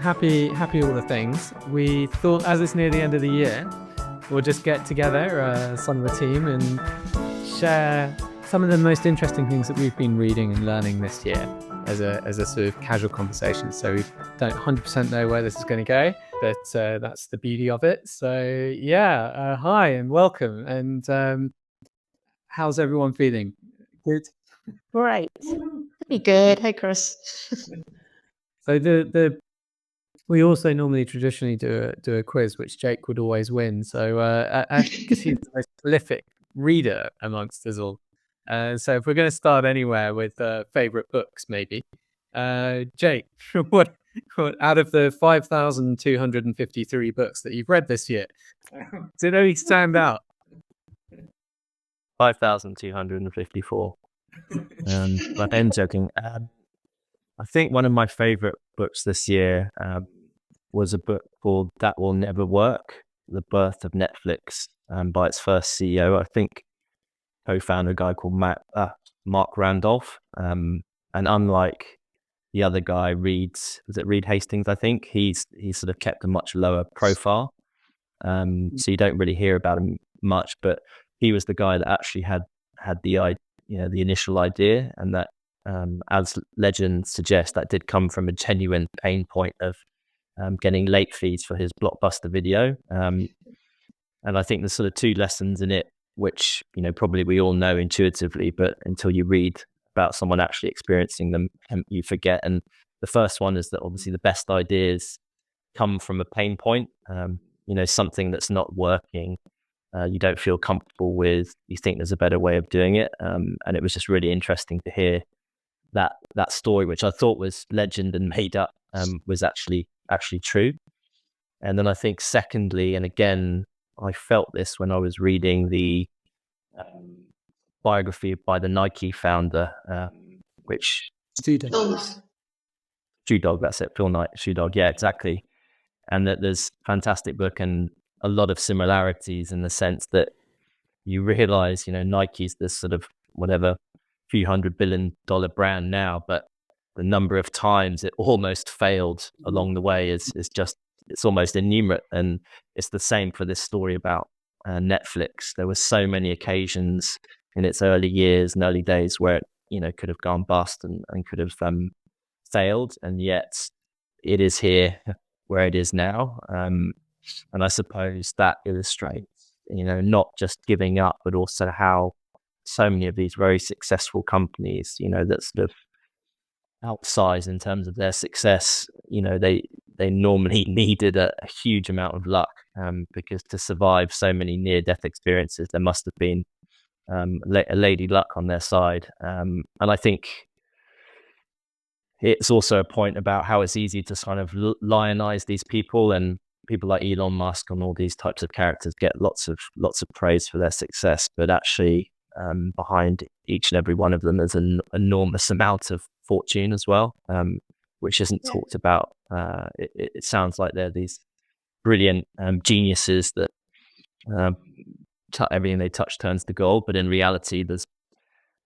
happy all the things. We thought as it's near the end of the year, we'll just get together, some of the team, and share some of the most interesting things that we've been reading and learning this year as a sort of casual conversation. So we don't 100% know where this is going to go, but that's the beauty of it. So yeah, hi and welcome. And how's everyone feeling? Good. Right. Be good. Hey, Chris. So we also normally traditionally do a quiz, which Jake would always win. So because he's the most prolific reader amongst us all. So if we're going to start anywhere with favorite books, maybe Jake, what out of the 5,253 books that you've read this year, did any stand out? 5,254. But I'm joking. I think one of my favorite books this year was a book called That Will Never Work: The Birth of Netflix, by its first CEO, I think co-founder, a guy called Mark Randolph. And unlike the other guy, Reed Hastings, I think, he's sort of kept a much lower profile. So you don't really hear about him much, but he was the guy that actually had the initial idea, and that, as legend suggests, that did come from a genuine pain point of getting late fees for his blockbuster video. And I think there's sort of two lessons in it, which probably we all know intuitively, but until you read about someone actually experiencing them, you forget. And the first one is that obviously the best ideas come from a pain point. Something that's not working, you don't feel comfortable with, you think there's a better way of doing it. And it was just really interesting to hear that story, which I thought was legend and made up, was actually true. And then I think secondly, and again, I felt this when I was reading the biography by the Nike founder, which Shoe Dog, that's it, Phil Knight, Shoe Dog, yeah, exactly. And that there's a fantastic book and a lot of similarities in the sense that you realize, Nike's this sort of whatever few $100 billion brand now, but the number of times it almost failed along the way is just, it's almost innumerate. And it's the same for this story about Netflix. There were so many occasions in its early years and early days where it could have gone bust and could have failed, and yet it is here where it is now. And I suppose that illustrates, not just giving up, but also how so many of these very successful companies, that sort of outsize in terms of their success, they normally needed a huge amount of luck, because to survive so many near-death experiences, there must have been a lady luck on their side. And I think it's also a point about how it's easy to kind of lionize these people, and people like Elon Musk and all these types of characters get lots of praise for their success, but actually behind each and every one of them there's an enormous amount of fortune as well, which isn't talked about. It sounds like they're these brilliant geniuses that everything they touch turns to gold, but in reality there's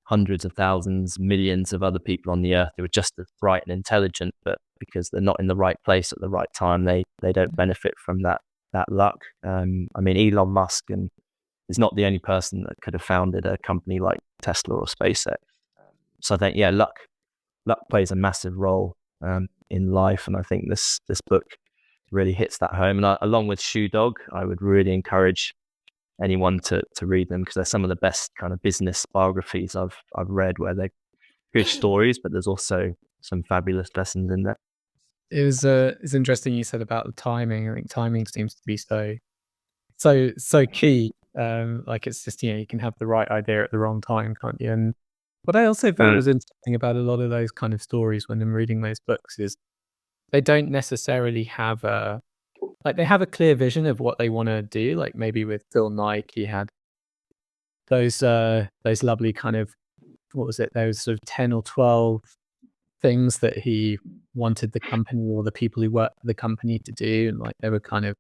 hundreds of thousands, millions of other people on the earth who are just as bright and intelligent, but because they're not in the right place at the right time, they don't benefit from that luck. Elon Musk is not the only person that could have founded a company like Tesla or SpaceX. So I think, luck plays a massive role in life, and I think this book really hits that home. And along with Shoe Dog, I would really encourage anyone to read them, because they're some of the best kind of business biographies I've read, where they're good stories, but there's also some fabulous lessons in there. It's interesting you said about the timing. I think timing seems to be so key. Like it's just, you can have the right idea at the wrong time, can't you? And what I also found was interesting about a lot of those kind of stories when I'm reading those books is they don't necessarily have they have a clear vision of what they want to do. Like maybe with Phil Knight, he had those lovely kind of, what was it? Those sort of 10 or 12 things that he wanted the company or the people who worked for the company to do, and like they were kind of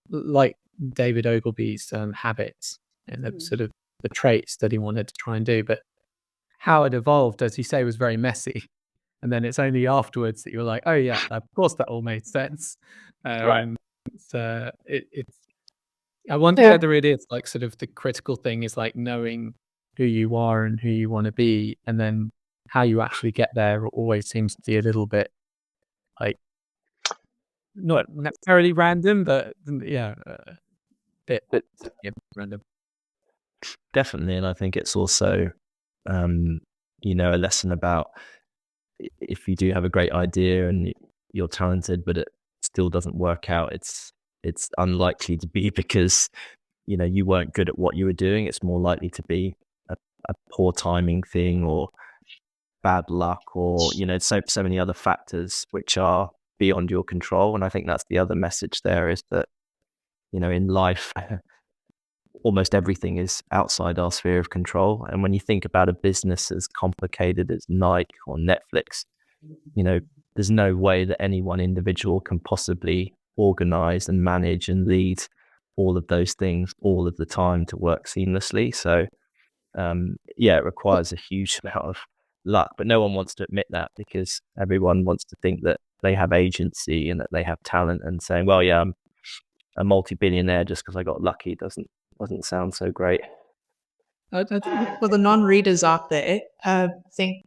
like David Ogilvy's habits and the sort of the traits that he wanted to try and do. But how it evolved, as you say, was very messy. and then it's only afterwards that you're like, oh yeah, of course that all made sense. Right. It's I wonder Yeah. whether it is like sort of the critical thing is like knowing who you are and who you want to be, and then how you actually get there always seems to be a little bit like not necessarily random, but yeah, bit But random. definitely, and I think it's also, a lesson about if you do have a great idea and you're talented, but it still doesn't work out, it's unlikely to be because you weren't good at what you were doing. It's more likely to be a poor timing thing or bad luck or so many other factors which are beyond your control. And I think that's the other message there, is that in life almost everything is outside our sphere of control. And when you think about a business as complicated as Nike or Netflix, there's no way that any one individual can possibly organize and manage and lead all of those things all of the time to work seamlessly. So it requires a huge amount of luck, but no one wants to admit that because everyone wants to think that they have agency and that they have talent, and saying, well, yeah, I'm a multi-billionaire just because I got lucky doesn't sound so great. I think For the non-readers out there, I think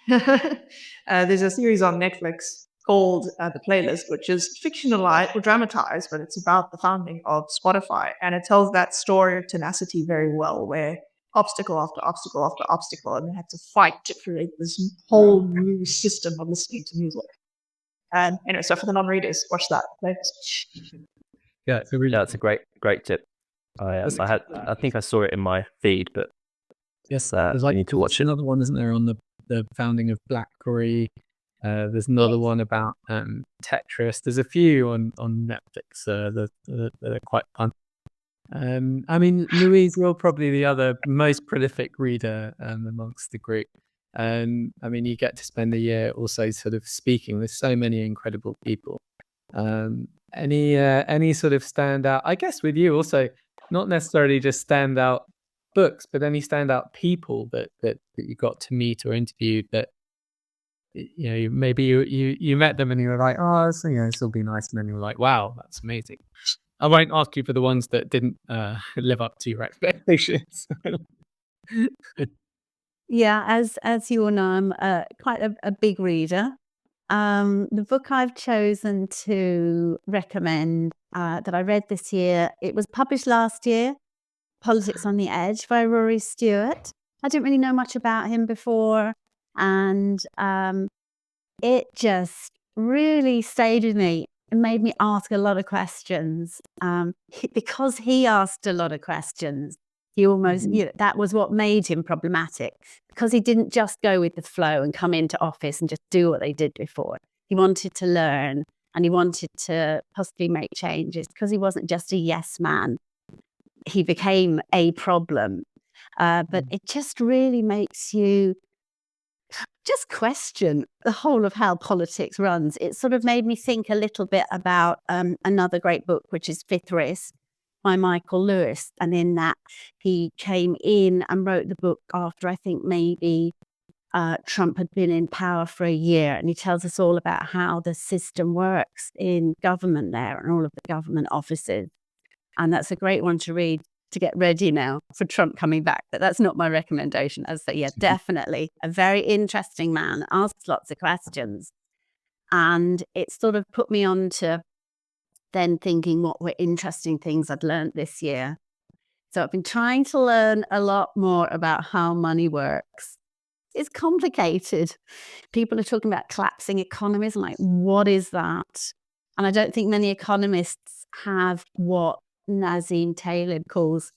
there's a series on Netflix called The Playlist, which is fictionalized or dramatized, but it's about the founding of Spotify. And it tells that story of tenacity very well, where obstacle after obstacle after obstacle, and they had to fight to create this whole new system of listening to music. And anyway, so for the non-readers, watch that Playlist. yeah, it's a really That's a great tip. I think I saw it in my feed, but yes. you There's like need to watch it. another one, isn't there, on the founding of BlackBerry? There's another one about Tetris. There's a few on Netflix that are quite fun. I mean, Louise, you're probably the other most prolific reader amongst the group. I mean, you get to spend the year also sort of speaking with so many incredible people. Any sort of standout, I guess with you also, not necessarily just standout books, but any standout people that you got to meet or interviewed that maybe you met them and you were like, oh, this will be nice, and then you were like, wow, that's amazing. I won't ask you for the ones that didn't live up to your expectations. Yeah, as you all know, I'm quite a big reader. The book I've chosen to recommend that I read this year, it was published last year, Politics on the Edge by Rory Stewart. I didn't really know much about him before, and it just really stayed with me and made me ask a lot of questions. Because he asked a lot of questions, he almost, that was what made him problematic, because he didn't just go with the flow and come into office and just do what they did before. He wanted to learn and he wanted to possibly make changes, because he wasn't just a yes man. He became a problem. But it just really makes you just question the whole of how politics runs. It sort of made me think a little bit about another great book, which is Fifth Risk by Michael Lewis. And in that, he came in and wrote the book after, I think, maybe Trump had been in power for a year. And he tells us all about how the system works in government there and all of the government offices. And that's a great one to read to get ready now for Trump coming back. But that's not my recommendation. As I say, yeah, definitely a very interesting man, asks lots of questions. And it sort of put me on to then thinking what were interesting things I'd learned this year. So I've been trying to learn a lot more about how money works. It's complicated. People are talking about collapsing economies. I'm like, what is that? And I don't think many economists have what Nazim Taleb calls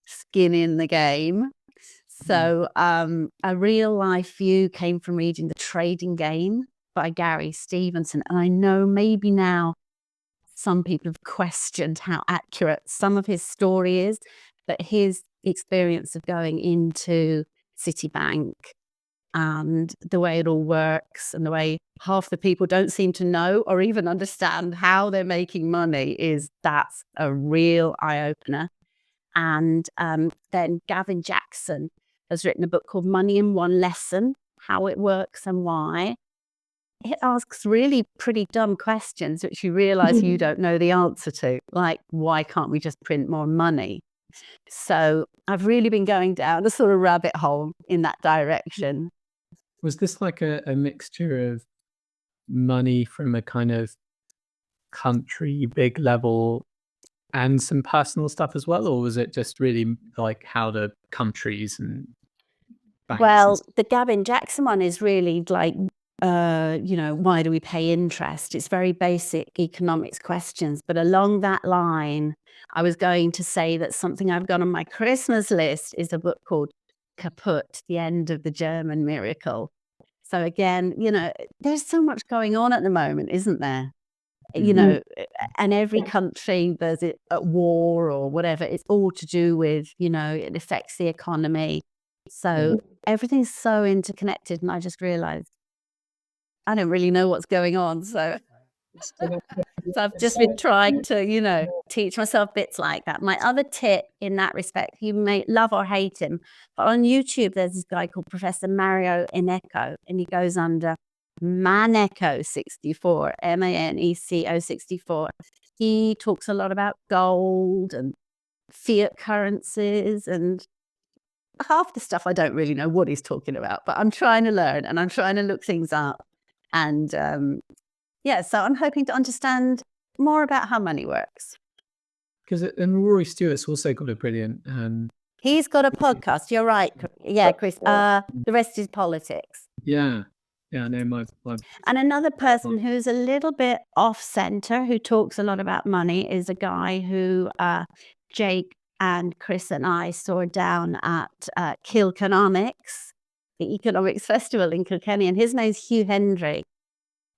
skin in the game. So a real life view came from reading The Trading Game by Gary Stevenson. And I know maybe now some people have questioned how accurate some of his story is, but his experience of going into Citibank and the way it all works and the way half the people don't seem to know or even understand how they're making money, that's a real eye-opener. And then Gavin Jackson has written a book called Money in One Lesson, How It Works and Why. it asks really pretty dumb questions, which you realize you don't know the answer to. Like, why can't we just print more money? So I've really been going down a sort of rabbit hole in that direction. Was this like a mixture of money from a kind of country big level and some personal stuff as well, or was it just really like how the countries and banks? Well, the Gavin Jackson one is really like, why do we pay interest? It's very basic economics questions. But along that line, I was going to say that something I've got on my Christmas list is a book called Kaput, The End of the German Miracle. So again, there's so much going on at the moment, isn't there? And every country there's at war or whatever, it's all to do with, it affects the economy. So everything's so interconnected, and I just realized I don't really know what's going on. So I've just been trying to, teach myself bits like that. My other tip in that respect, you may love or hate him, but on YouTube, there's this guy called Professor Mario Ineco, and he goes under Maneco 64, Maneco 64. He talks a lot about gold and fiat currencies, and half the stuff I don't really know what he's talking about, but I'm trying to learn and I'm trying to look things up. And so I'm hoping to understand more about how money works. And Rory Stewart's also got a brilliant. He's got a podcast. You're right. Yeah, Chris. The rest is politics. Yeah. Yeah, no, my And another person who's a little bit off center, who talks a lot about money, is a guy who Jake and Chris and I saw down at Kilconomics, the economics festival in Kilkenny, and his name's Hugh Hendry.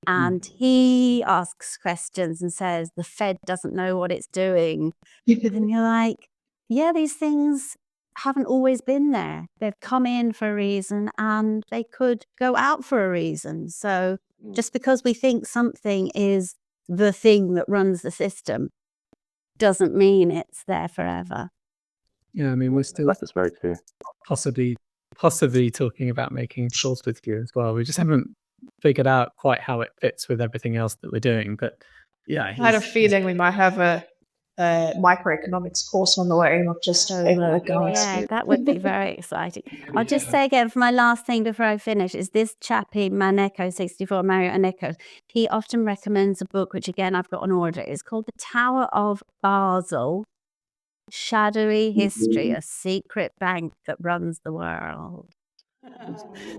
And he asks questions and says, the Fed doesn't know what it's doing. And you're like, yeah, these things haven't always been there. They've come in for a reason and they could go out for a reason. So just because we think something is the thing that runs the system doesn't mean it's there forever. Yeah, I mean, we're still That's very true. possibly talking about making tools with you as well. We just haven't figured out quite how it fits with everything else that we're doing. But yeah, I had a feeling we might have a microeconomics course on the way, not just Yeah, that would be very exciting. I'll just say again for my last thing before I finish is this chappie Maneco 64, Mario Ineco. He often recommends a book, which again I've got on order. It's called The Tower of Basel, Shadowy History, a Secret Bank That Runs the World.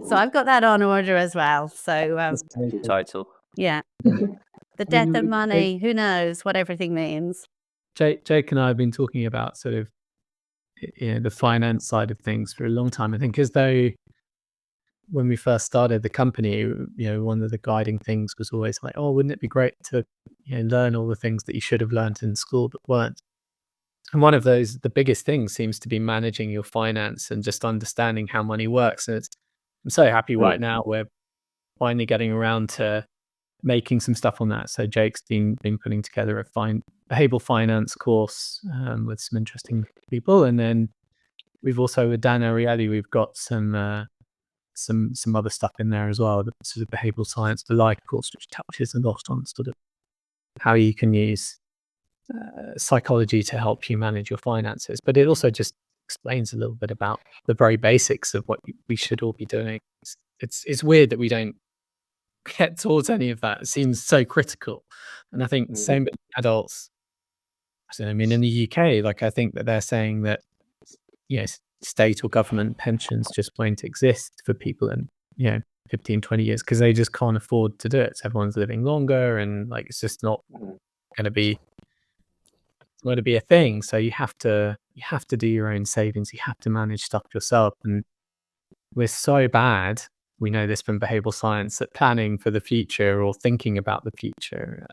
So I've got that on order as well. So Title. yeah, the death of money. Who knows what everything means? Jake and I have been talking about sort of the finance side of things for a long time. I think as though when we first started the company, one of the guiding things was always like, oh, wouldn't it be great to learn all the things that you should have learned in school but weren't. And one of those, the biggest thing seems to be managing your finance and just understanding how money works. And I'm so happy right now we're finally getting around to making some stuff on that. So Jake's been putting together a behavioral finance course with some interesting people, and then we've also with Dan Ariely, we've got some other stuff in there as well. The sort of behavioral science, the life course, which touches a lot on sort of how you can use psychology to help you manage your finances, but it also just explains a little bit about the very basics of what we should all be doing. It's weird that we don't get towards any of that. It seems so critical, and I think same with adults. I mean, in the UK, like I think that they're saying that state or government pensions just won't exist for people in 15, 20 years because they just can't afford to do it. So everyone's living longer, and like it's just not going to be. It's going to be a thing. So you have to do your own savings. You have to manage stuff yourself. And we're so bad. We know this from behavioral science at planning for the future or thinking about the future.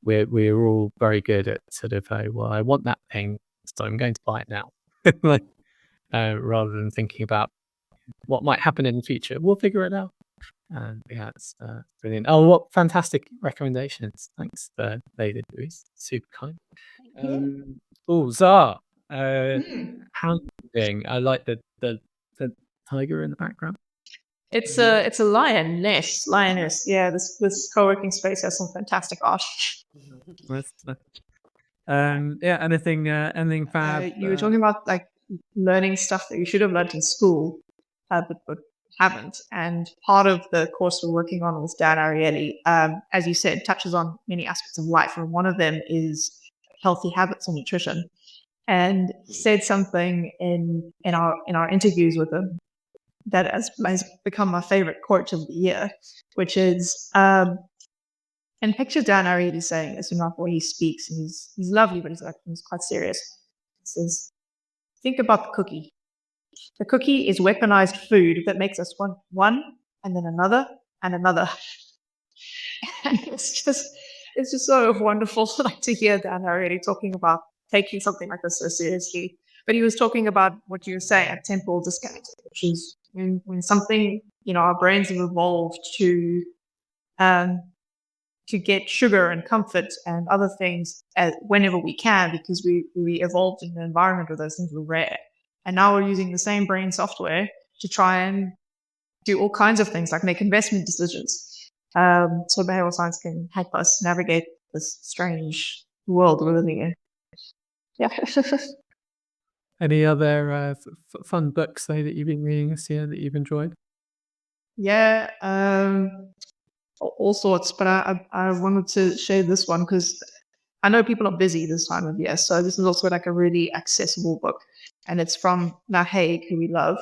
We're all very good at sort of, well, I want that thing, so I'm going to buy it now, rather than thinking about what might happen in the future. We'll figure it out. And yeah, it's brilliant. Oh, what fantastic recommendations! Thanks, Lady Louise. Super kind. Zara, how are you doing? I like the tiger in the background. It's a lioness. Yeah, this co-working space has some fantastic art. Yeah, anything fab? You were talking about like learning stuff that you should have learned in school, but haven't. And part of the course we're working on with Dan Ariely, as you said, touches on many aspects of life, and one of them is healthy habits and nutrition. And he said something in our interviews with him that has become my favorite quote of the year, which is, and picture Dan Ariely saying this in what he speaks, and he's lovely, but he's quite serious. He says, think about the cookie. The cookie is weaponized food that makes us want one and then another and another. And it's just so wonderful like to hear Dan Ariely talking about taking something like this so seriously. But he was talking about what you were saying, a temporal disconnect, which is when something, our brains have evolved to get sugar and comfort and other things whenever we can, because we evolved in an environment where those things were rare. And now we're using the same brain software to try and do all kinds of things like make investment decisions. So behavioral science can help us navigate this strange world we're living in. Yeah. Any other fun books though that you've been reading this year that you've enjoyed? Yeah, all sorts, but I wanted to share this one because I know people are busy this time of year, so this is also like a really accessible book, and it's from Meik, who we love,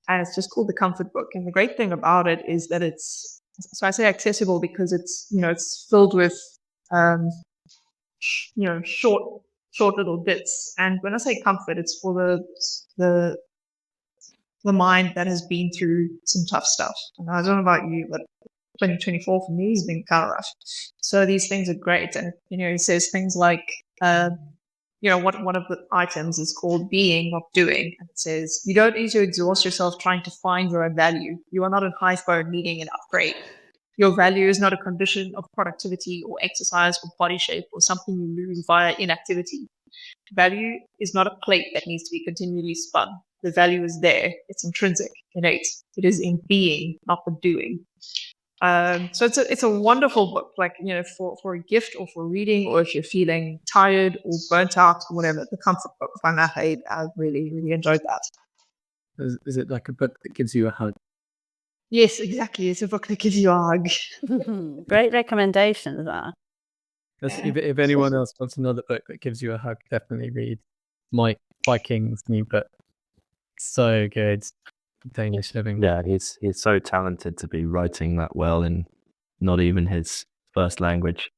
and it's just called The Comfort Book. And the great thing about it is that so I say accessible because it's filled with short little bits. And when I say comfort, it's for the mind that has been through some tough stuff. And I don't know about you, but 2024 for me has been kind of rough. So these things are great. And, he says things like, one of the items is called being, not doing. And it says, you don't need to exhaust yourself trying to find your own value. You are not an iPhone needing an upgrade. Your value is not a condition of productivity or exercise or body shape or something you lose via inactivity. Value is not a plate that needs to be continually spun. The value is there. It's intrinsic, innate. It is in being, not the doing. So it's a wonderful book, like, for a gift or for reading, or if you're feeling tired or burnt out or whatever. The Comfort Book by Meik. I really, really enjoyed that. Is it like a book that gives you a hug? Yes, exactly. It's a book that gives you a hug. Great recommendations there. If anyone else wants another book that gives you a hug, definitely read Meik Wiking's new book. So good. Danish living. Yeah, he's so talented to be writing that well in not even his first language.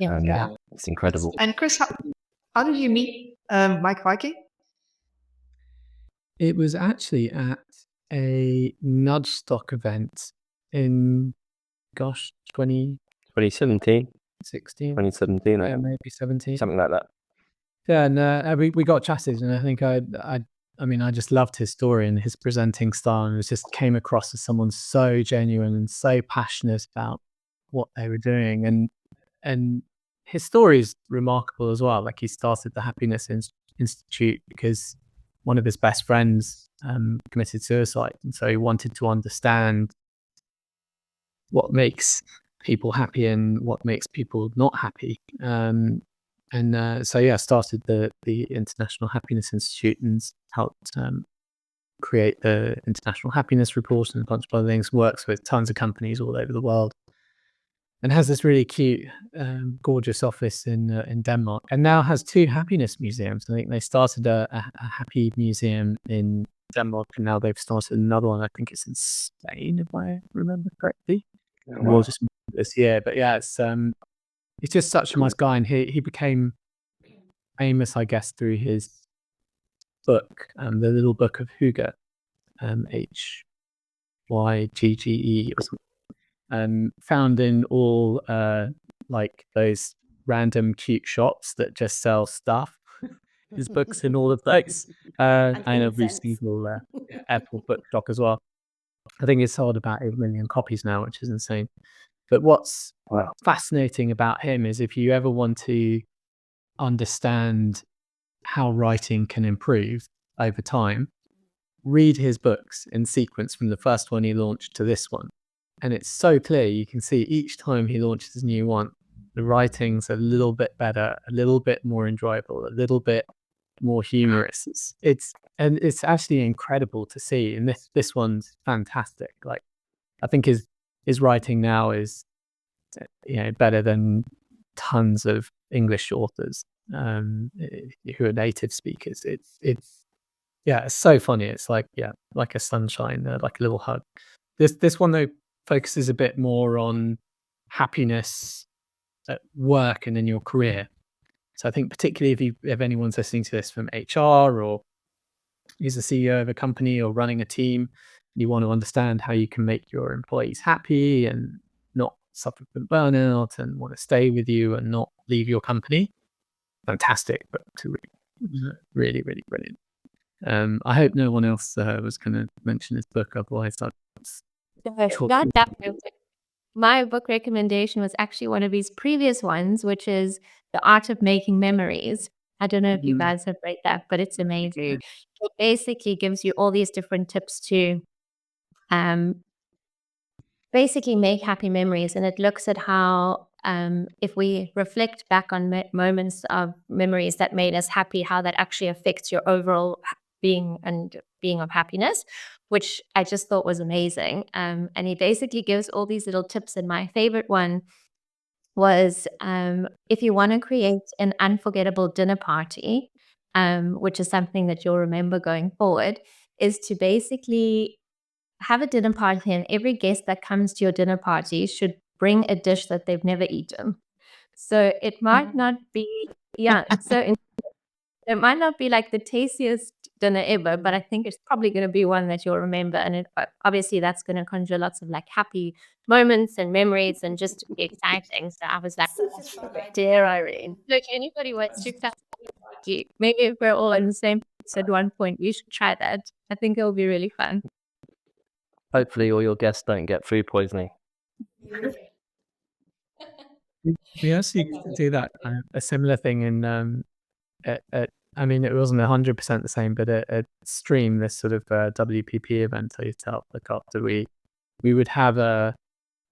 Yeah. It's incredible. And Chris, how did you meet Meik Wiking? It was actually at a Nudge Stock event in 2017, 2016, I yeah, maybe 17, something like that. Yeah, and we got chatted, and I think I just loved his story and his presenting style, and it just came across as someone so genuine and so passionate about what they were doing, and his story is remarkable as well. Like, he started the Happiness Institute because one of his best friends committed suicide, and so he wanted to understand what makes people happy and what makes people not happy. Started the International Happiness Institute and helped create the International Happiness Report and a bunch of other things. Works with tons of companies all over the world, and has this really cute, gorgeous office in Denmark, and now has 2 happiness museums. I think they started a happy museum in Denmark, and now they've started another one. I think it's in Spain, if I remember correctly. Well, just this year, but yeah, he's just such a nice guy, and he became famous, I guess, through his book, the Little Book of Hygge, Hygge or something, found in all like those random cute shops that just sell stuff. His books in all of those, and every single Apple bookshop as well. I think it's sold about 8 million copies now, which is insane. But what's fascinating about him is, if you ever want to understand how writing can improve over time, read his books in sequence from the first one he launched to this one. And it's so clear. You can see each time he launches a new one, the writing's a little bit better, a little bit more enjoyable, a little bit more humorous. It's actually incredible to see. And this one's fantastic. Like, I think his writing now is, better than tons of English authors who are native speakers. It's so funny. It's like a sunshine, like a little hug. This one though focuses a bit more on happiness at work and in your career. So I think particularly if anyone's listening to this from HR or is a CEO of a company or running a team, you want to understand how you can make your employees happy and not suffer from burnout and want to stay with you and not leave your company. Fantastic book to read. Really, really brilliant. I hope no one else was going to mention this book, otherwise I'd Not that book. My book recommendation was actually one of his previous ones, which is The Art of Making Memories. I don't know if you guys have read that, but it's amazing. It basically gives you all these different tips to basically make happy memories, and it looks at how if we reflect back on moments of memories that made us happy, how that actually affects your overall being of happiness, which I just thought was amazing. And he basically gives all these little tips, and my favorite one was if you want to create an unforgettable dinner party, which is something that you'll remember going forward, is to basically have a dinner party, and every guest that comes to your dinner party should bring a dish that they've never eaten. So it might not be, it might not be like the tastiest dinner ever, but I think it's probably going to be one that you'll remember. And obviously that's going to conjure lots of like happy moments and memories and just exciting. So I was like, Dear Irene. look, anybody wants to class party, maybe if we're all in the same place at one point, you should try that. I think it'll be really fun. Hopefully all your guests don't get food poisoning. We actually do that a similar thing in I mean, it wasn't 100% the same, but at Stream, this sort of WPP event I used to help look after, we would have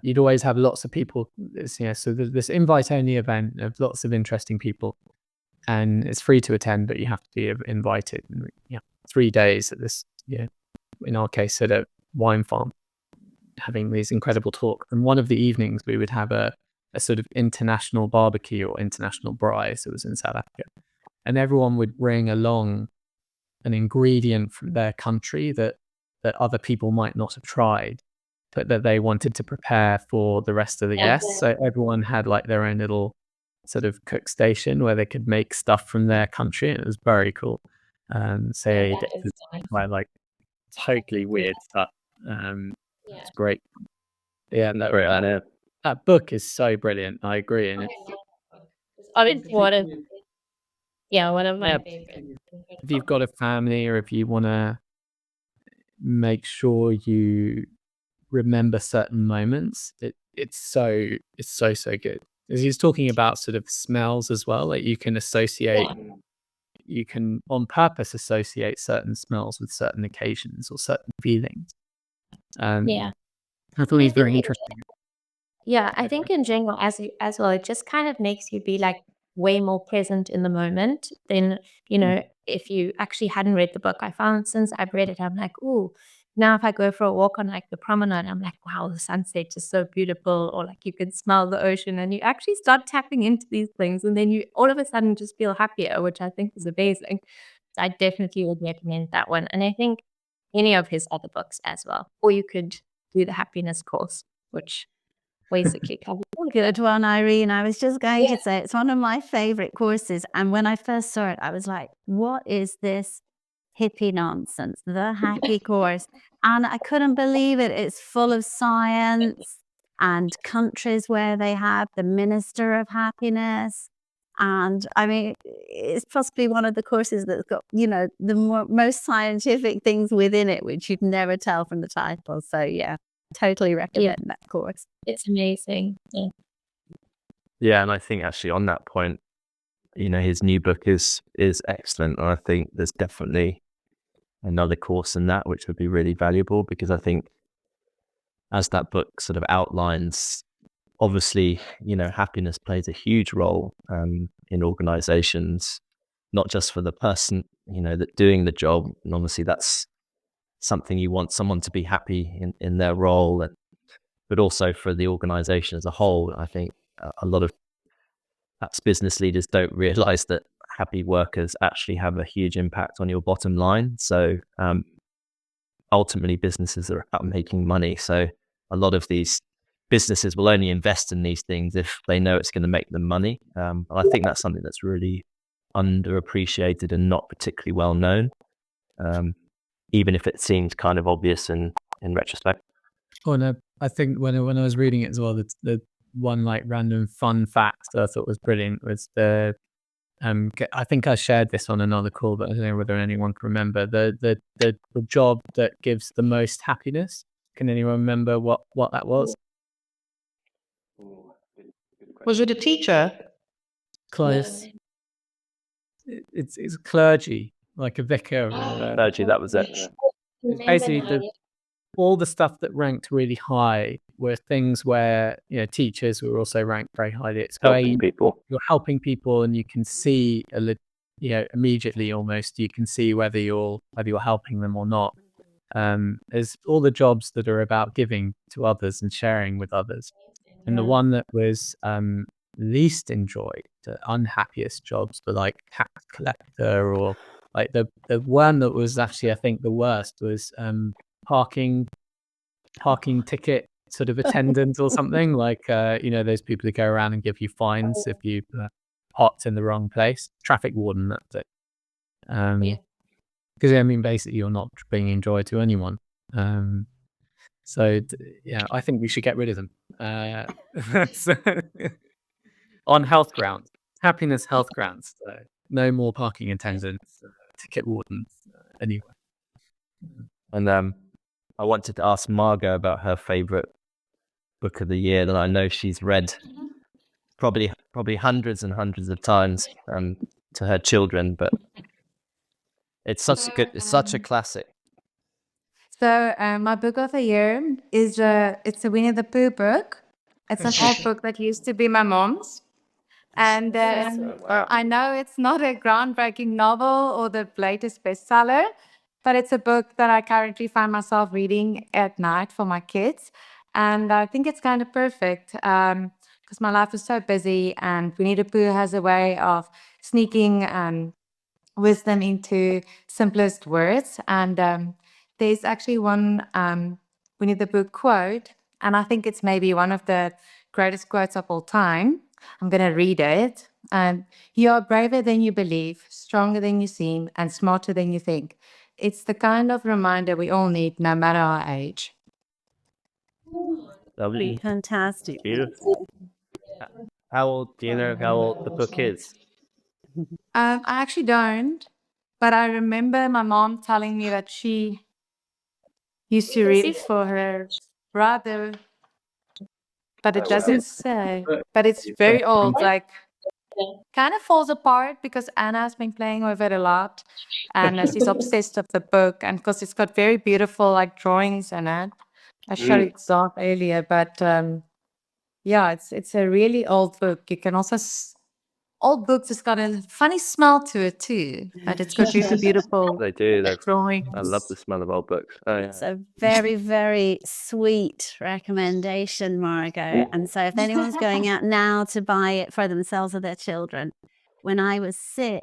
you'd always have lots of people. So there's this invite only event of lots of interesting people, and it's free to attend, but you have to be invited. And 3 days at this, in our case, at a wine farm, having these incredible talks. And one of the evenings we would have a sort of international barbecue or international braai. So it was in South Africa, and everyone would bring along an ingredient from their country that other people might not have tried, but that they wanted to prepare for the rest of the guests. So everyone had like their own little sort of cook station where they could make stuff from their country, and it was very cool. So like totally weird stuff. It's great. Yeah, and that book is so brilliant. I agree. And Obviously one of my favorites. if you've got a family, or if you want to make sure you remember certain moments, it's so good. As he's talking about sort of smells as well, like you can associate, you can on purpose associate certain smells with certain occasions or certain feelings. I thought he's very interesting. Yeah, I think in general as well, it just kind of makes you be like way more present in the moment than, if you actually hadn't read the book. I found since I've read it, I'm like, ooh, now if I go for a walk on like the promenade, I'm like, wow, the sunset is so beautiful, or like you can smell the ocean, and you actually start tapping into these things, and then you all of a sudden just feel happier, which I think is amazing. So I definitely would recommend that one. And I think any of his other books as well. Or you could do the happiness course, which basically covers. Good one, Irene. I was just going to say it's one of my favorite courses. And when I first saw it, I was like, what is this hippie nonsense? The happy course. And I couldn't believe it. It's full of science and countries where they have the minister of happiness. And I mean, it's possibly one of the courses that's got, the most scientific things within it, which you'd never tell from the title. So yeah, totally recommend that course. It's amazing. Yeah, and I think actually on that point, his new book is excellent. And I think there's definitely another course in that, which would be really valuable, because I think as that book sort of outlines, obviously, happiness plays a huge role in organizations, not just for the person, that doing the job. And obviously that's something you want someone to be happy in their role, but also for the organization as a whole. I think a lot of perhaps business leaders don't realize that happy workers actually have a huge impact on your bottom line. So ultimately businesses are about making money. So a lot of these businesses will only invest in these things if they know it's going to make them money. I think that's something that's really underappreciated and not particularly well known, even if it seems kind of obvious in retrospect. Oh no, I think when I was reading it as well, the one like random fun fact that I thought was brilliant was the I think I shared this on another call, but I don't know whether anyone can remember the job that gives the most happiness. Can anyone remember what that was? Was it a teacher? Close. It's clergy, like a vicar. Clergy, that was it. It's basically all the stuff that ranked really high were things where teachers were also ranked very highly. It's Helping people. You're helping people, and you can see immediately almost you can see whether you're helping them or not. There's all the jobs that are about giving to others and sharing with others, and the one that was least enjoyed, the unhappiest jobs were like tax collector, or like the one that was actually I think the worst was parking ticket sort of attendant or something, like those people who go around and give you fines if you parked in the wrong place. Traffic warden, that's it. Because I mean basically you're not bringing joy to anyone. So yeah, I think we should get rid of them on health grounds, happiness health grounds. So no more parking attendants, ticket wardens, anyway. And I wanted to ask Margot about her favorite book of the year that I know she's read probably hundreds and hundreds of times to her children, but it's such a classic. So my book of the year is it's a Winnie the Pooh book. It's an old book that used to be my mom's. And I know it's not a groundbreaking novel or the latest bestseller, but it's a book that I currently find myself reading at night for my kids. And I think it's kind of perfect because my life is so busy, and Winnie the Pooh has a way of sneaking wisdom into simplest words. And there's actually one Winnie the Pooh quote, and I think it's maybe one of the greatest quotes of all time. I'm going to read it. You are braver than you believe, stronger than you seem, and smarter than you think. It's the kind of reminder we all need, no matter our age. Lovely. Fantastic. Beautiful. Do you know how old the book is? I actually don't, but I remember my mom telling me that she used to read it for her brother, but it doesn't say. But it's very old, like kind of falls apart because Anna's been playing with it a lot, and she's obsessed with the book, and because it's got very beautiful like drawings in it. I showed it off earlier, but yeah, it's a really old book. You can also old books. It's got a funny smell to it too, but it's got really beautiful They do. drawings. I love the smell of old books. Oh, yeah. It's a very, very sweet recommendation, Margot. And so if anyone's going out now to buy it for themselves or their children, when I was 6,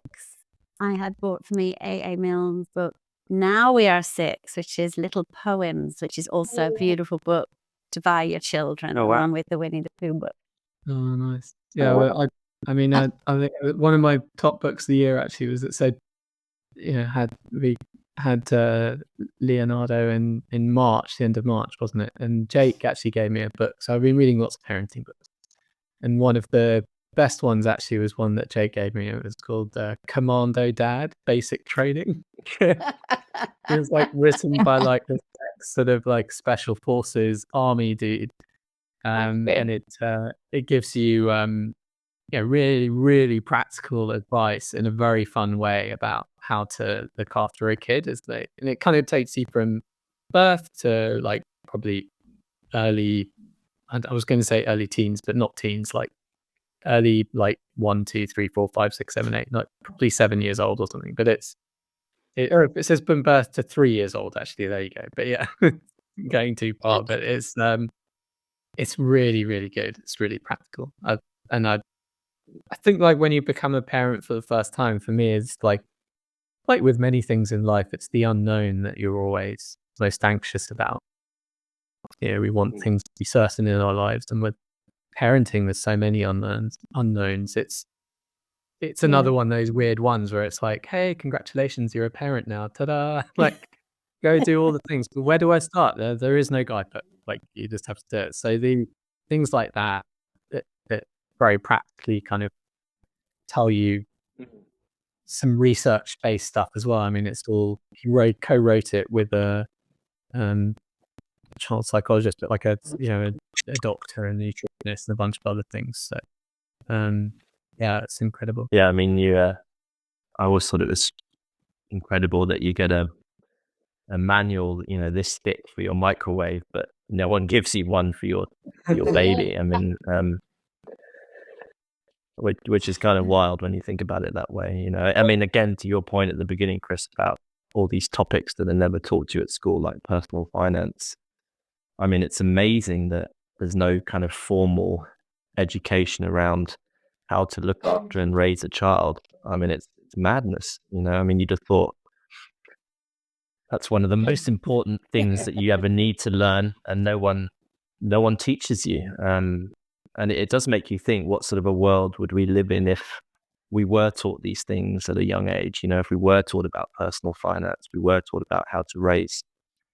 I had bought for me A.A. Milne's book, Now We Are 6, which is Little Poems, which is also a beautiful book to buy your children, along with the Winnie the Pooh book. Oh, nice. Yeah, well, I mean, I think one of my top books of the year actually was that said, we had Leonardo in March, the end of March, wasn't it? And Jake actually gave me a book. So I've been reading lots of parenting books. And one of the best ones actually was one that Jake gave me. It was called Commando Dad, Basic Training. It was like written by like this sort of like special forces army dude. And it gives you really, really practical advice in a very fun way about how to look after a kid, and it kind of takes you from birth to like probably early, and I was going to say early teens, but not teens, like early, like 1, 2, 3, 4, 5, 6, 7, 8, like probably 7 years old or something. But it says from birth to 3 years old, actually. There you go. But yeah, going too far. But it's really, really good. It's really practical. I think like when you become a parent for the first time, for me, it's like with many things in life, it's the unknown that you're always most anxious about. We want things to be certain in our lives, and with parenting, there's so many unknowns. It's another one of those weird ones where it's like, hey, congratulations, you're a parent now. Ta-da! Like, go do all the things. But where do I start? There is no guidebook. Like, you just have to do it. So the things like that very practically kind of tell you some research-based stuff as well. I mean, it's all he co-wrote it with a child psychologist, but like a doctor and nutritionist and a bunch of other things. So yeah, it's incredible. Yeah, I mean, I always thought it was incredible that you get a manual, this thick for your microwave, but no one gives you one for your baby. I mean, which is kind of wild when you think about it that way. I mean, again, to your point at the beginning, Chris, about all these topics that are never taught to you at school, like personal finance. I mean, it's amazing that there's no kind of formal education around how to look after and raise a child. I mean, it's madness. I mean, you'd have thought that's one of the most important things that you ever need to learn, and no one teaches you. And it does make you think, what sort of a world would we live in if we were taught these things at a young age? If we were taught about personal finance, we were taught about how to raise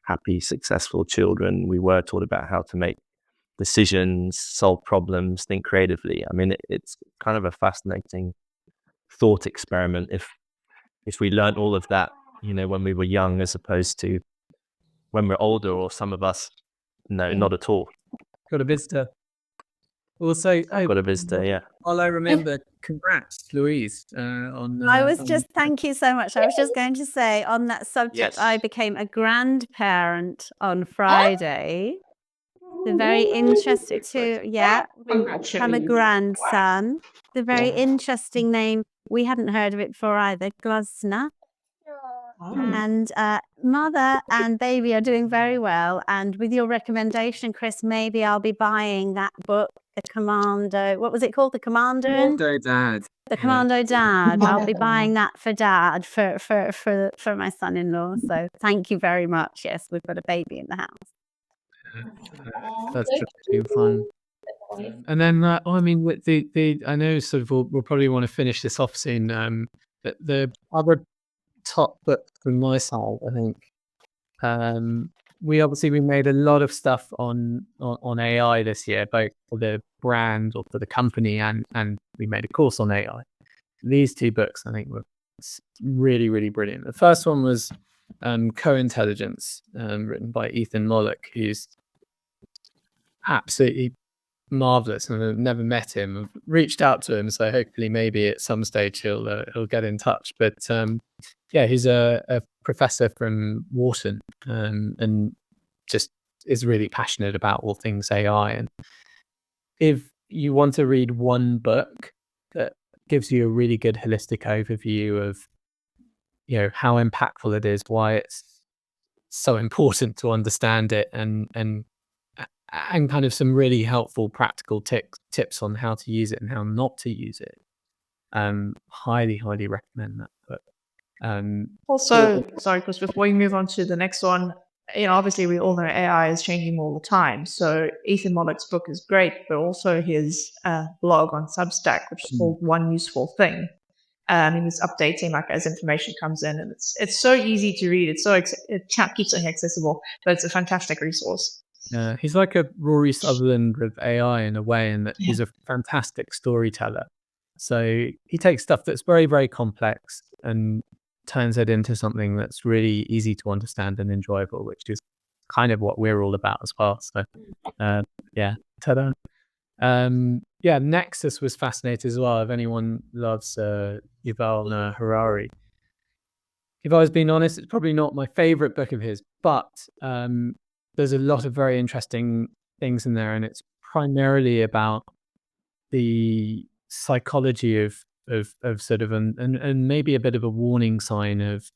happy, successful children, we were taught about how to make decisions, solve problems, think creatively. I mean, it's kind of a fascinating thought experiment if we learned all of that, when we were young, as opposed to when we're older, or some of us, no, not at all. Got a visitor. Also, Got a visitor, yeah. While I remember, congrats, Louise. Thank you so much. I was just going to say on that subject, Yes. I became a grandparent on Friday. They're very interesting I'm a grandson. The very interesting name. We hadn't heard of it before either. Glusna. And mother and baby are doing very well. And with your recommendation, Chris, maybe I'll be buying that book, The Commando. What was it called? The Commando? Commando Dad. The Commando Dad. I'll be buying that for Dad for my son-in-law. So thank you very much. Yes, we've got a baby in the house. That's been fun. And then, I mean, with I know sort of we'll probably want to finish this off soon. But the other top book from my side, I think, we made a lot of stuff on AI this year, both for the brand or for the company, and we made a course on AI. These two books, I think, were really, really brilliant. The first one was Co-Intelligence, written by Ethan Mollick, who's absolutely marvelous, and I've never met him. I've reached out to him, so hopefully maybe at some stage he'll get in touch. But yeah, he's a professor from Wharton, and just is really passionate about all things AI. And if you want to read one book that gives you a really good holistic overview of how impactful it is, why it's so important to understand it, and kind of some really helpful practical tips on how to use it and how not to use it, highly recommend that book. Also, sorry, Chris, before we move on to the next one, obviously we all know AI is changing all the time. So Ethan Mollick's book is great, but also his blog on Substack, which is called One Useful Thing. He was updating like as information comes in, and it's so easy to read. It's it keeps it accessible, but it's a fantastic resource. He's like a Rory Sutherland with AI in a way, in that he's a fantastic storyteller. So he takes stuff that's very, very complex and turns it into something that's really easy to understand and enjoyable, which is kind of what we're all about as well. So yeah, ta-da. Yeah, Nexus was fascinating as well. If anyone loves Yuval Noah Harari, if I was being honest, it's probably not my favorite book of his, but there's a lot of very interesting things in there, and it's primarily about the psychology of sort of and maybe a bit of a warning sign of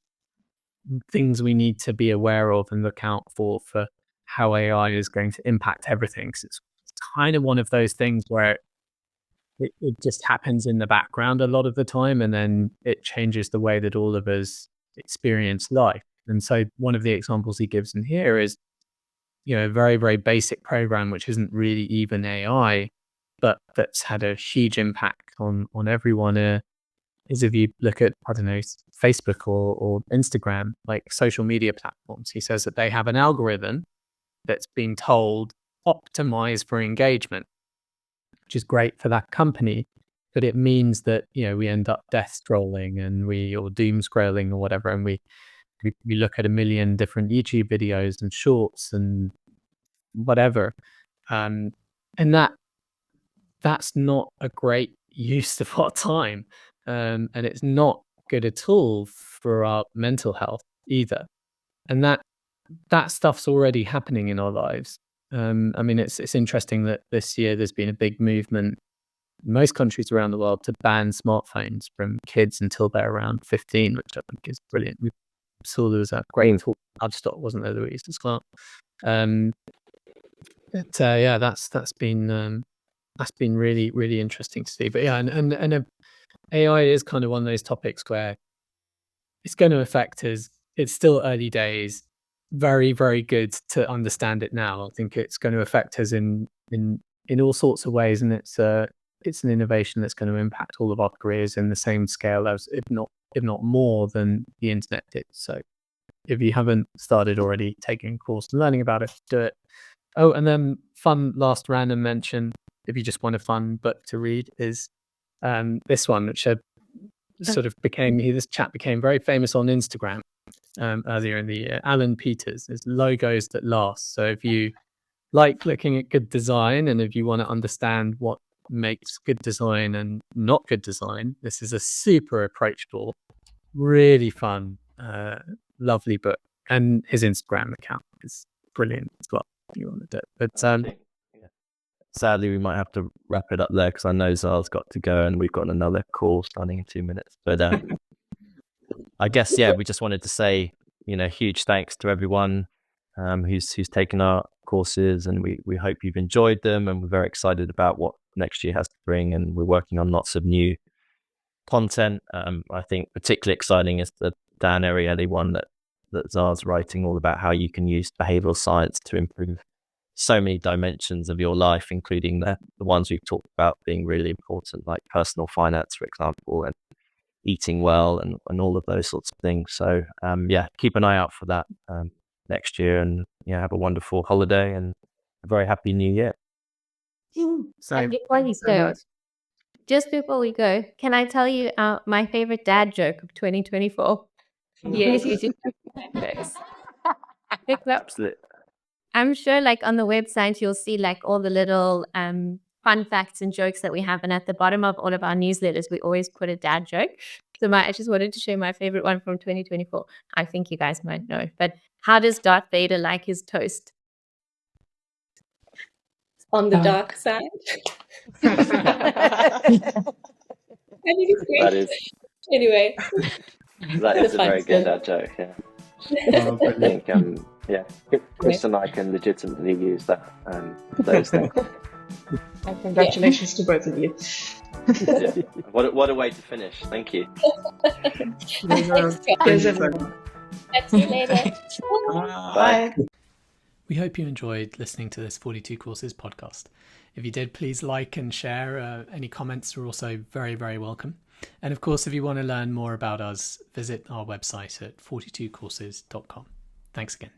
things we need to be aware of and look out for how AI is going to impact everything. 'Cause it's kind of one of those things where it just happens in the background a lot of the time, and then it changes the way that all of us experience life. And so one of the examples he gives in here is, a very, very basic program, which isn't really even AI, but that's had a huge impact on everyone. Is if you look at, I don't know, Facebook or Instagram, like social media platforms, he says that they have an algorithm that's been told optimize for engagement, which is great for that company. But it means that, we end up death scrolling or doom scrolling or whatever. And we look at a million different YouTube videos and shorts and whatever. And that's not a great use of our time. And it's not good at all for our mental health either. And that stuff's already happening in our lives. I mean, it's interesting that this year there's been a big movement in most countries around the world to ban smartphones from kids until they're around 15, which I think is brilliant. We saw there was a great Adstock, wasn't there, Louise, as well. Yeah, that's been really, really interesting to see. But yeah, and AI is kind of one of those topics where it's going to affect us. It's still early days. Very, very good to understand it now. I think it's going to affect us in all sorts of ways, and it's an innovation that's going to impact all of our careers in the same scale as, if not more than the internet did. So if you haven't started already taking a course and learning about it, do it. Oh, and then fun last random mention, if you just want a fun book to read, is this one, which this chap became very famous on Instagram earlier in the year. Alan Peters is Logos That Last. So if you like looking at good design, and if you want to understand what makes good design and not good design, this is a super approachable, really fun, lovely book. And his Instagram account is brilliant as well, if you want to do it. But sadly, we might have to wrap it up there because I know Zara's got to go and we've got another call starting in 2 minutes. But I guess, we just wanted to say, huge thanks to everyone who's taken our courses, and we hope you've enjoyed them, and we're very excited about what next year has to bring, and we're working on lots of new content. I think particularly exciting is the Dan Ariely one that Zara's writing, all about how you can use behavioural science to improve so many dimensions of your life, including the ones we've talked about being really important, like personal finance, for example, and eating well and all of those sorts of things. So keep an eye out for that next year, and have a wonderful holiday and a very happy new year. And just before we go, can I tell you my favorite dad joke of 2024? Yes, you do. Absolutely. I'm sure, like, on the website, you'll see like all the little fun facts and jokes that we have, and at the bottom of all of our newsletters, we always put a dad joke. So I just wanted to share my favorite one from 2024. I think you guys might know, but how does Darth Vader like his toast? On the dark side. That is Anyway, that is a very good dad joke. Yeah. I think Chris and I can legitimately use that. Those things. Congratulations to both of you. What a way to finish. Thank you. Cheers, everyone. See you later. Bye. We hope you enjoyed listening to this 42 Courses podcast. If you did, please like and share. Any comments are also very, very welcome. And of course, if you want to learn more about us, visit our website at 42courses.com. Thanks again.